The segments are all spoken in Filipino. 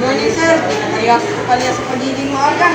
Morning, sir. Ayos ko pala sa pagiging maaga.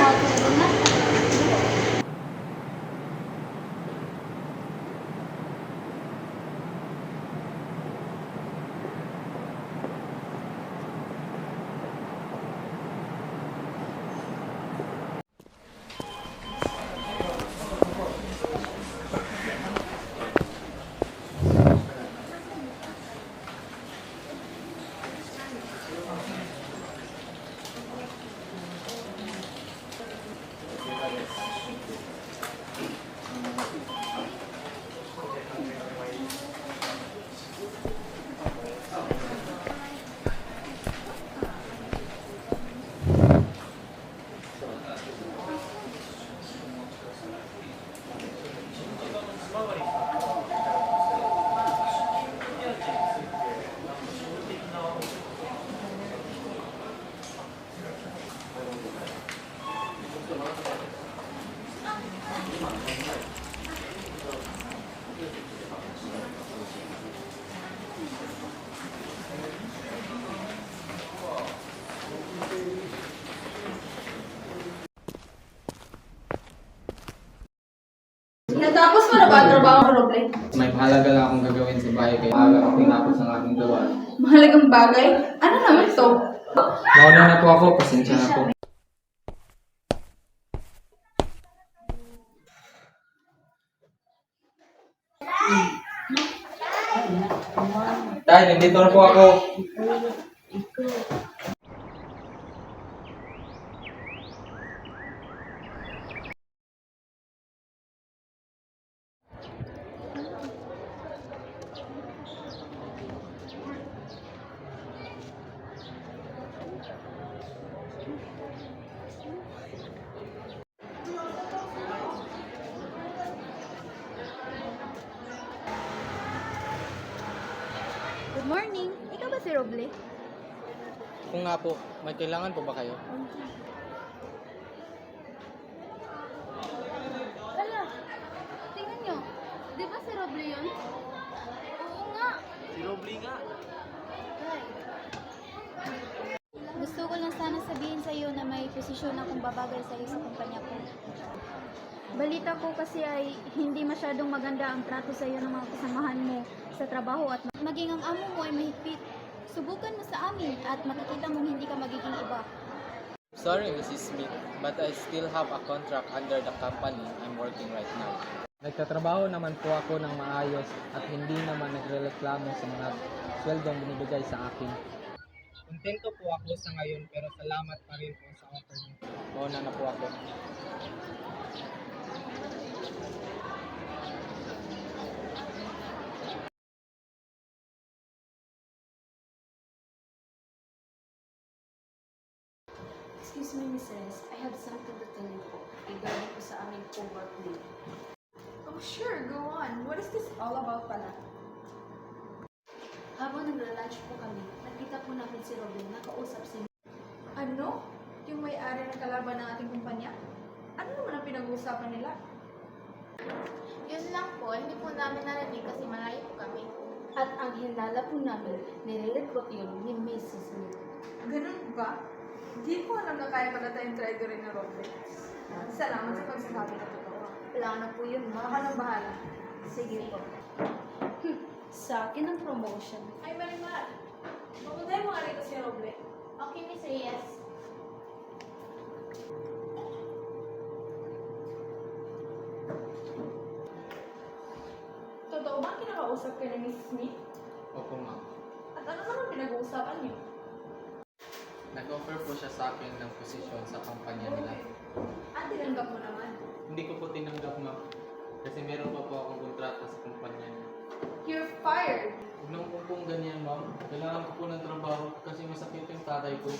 Natapos mo na ba ang trabaho mo, Roble? May mahalaga lang akong gagawin sa bahay kaya maaga ako tinapos ang aking gawa. Mahalagang bagay? Ano naman to? Nauna na po ako, pasensya na po. Tay, nandito na po ako. Good morning! Ikaw ba si Roble? Kung nga po, may kailangan po ba kayo? Hala! Tingnan nyo! Di ba si Roble yun? Oo nga! Si Roble nga. Ay. Gusto ko lang sana sabihin sa iyo na may posisyon akong babagay sa iyo sa kumpanya ko. Balita ko kasi ay hindi masyadong maganda ang trato sa iyo ng mga kasamahan mo sa trabaho at maging ang amo mo ay mahigpit. Subukan mo sa amin at makikita mong hindi ka magiging iba. Sorry, Mrs. Smith, but I still have a contract under the company I'm working right now. Nagtatrabaho naman po ako ng maayos at hindi naman nagrereklamo sa mga sweldong binibigay sa akin. Kontento po ako sa ngayon pero salamat pa rin po sa offer niyo. Mauna na po ako. Excuse me, Mrs. I have something to tell you po regarding po sa aming co-work day. Oh, sure. Go on. What is this all about pala? Habang nagla-lunch po kami, nakita po namin si Robin nakausap si Ano? Yung may-ari ng kalaban ng ating kumpanya? Ano naman ang pinag-uusapan nila? Yun lang po, hindi po namin narinig kasi malayo po kami. At ang hinala po namin, nire-recruit yun ni Mrs. Smith. Ganun ba? Hindi ko alam na kaya pala tayong trader rin ng Roble. Salamat sa pagsasabi na totoo. Wala na po yun, Ako ma. nang bahala. Sige po. Sa akin ang promotion. Ay, Marimar. Mapuntahin mo nga rito si Roble. Okay, Miss Reyes. Totoo ba kinakausap ka ni Miss Smith? Opo, ma'am. At ano naman pinag-uusapan niyo? Nag-offer po siya sa akin ng posisyon sa kumpanya nila. At tinanggap mo naman. Hindi ko po tinanggap, ma'am. Kasi meron pa po akong kontrata sa kumpanya niya. You're fired! Huwag naman po pong ganyan, ma'am. Kailangan ko po ng trabaho kasi masakit yung tatay ko.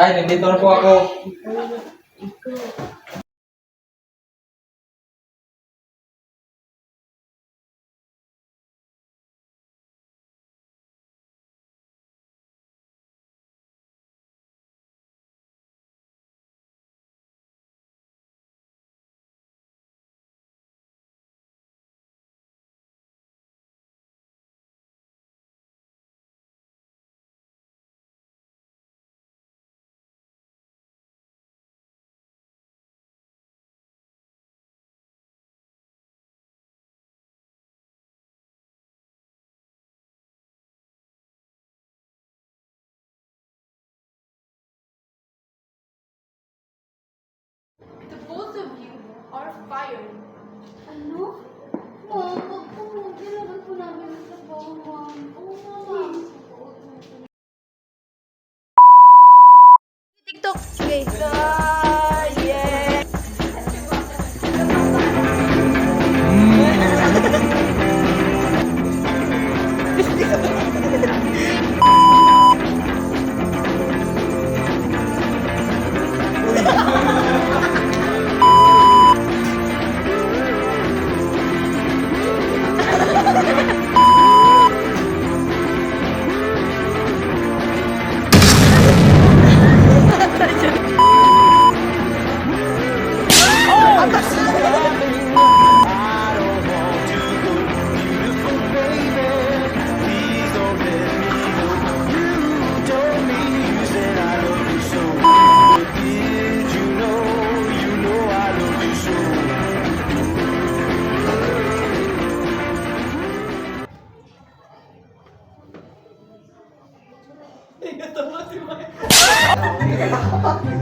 Ay, nandito na po ako. The both of you are fired. Ano? Ma'am, wag po. Kailangan po namin ang trabaho, ma'am. Oo, ma'am. TikTok. Okay.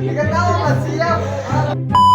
Ikatawa ka siya.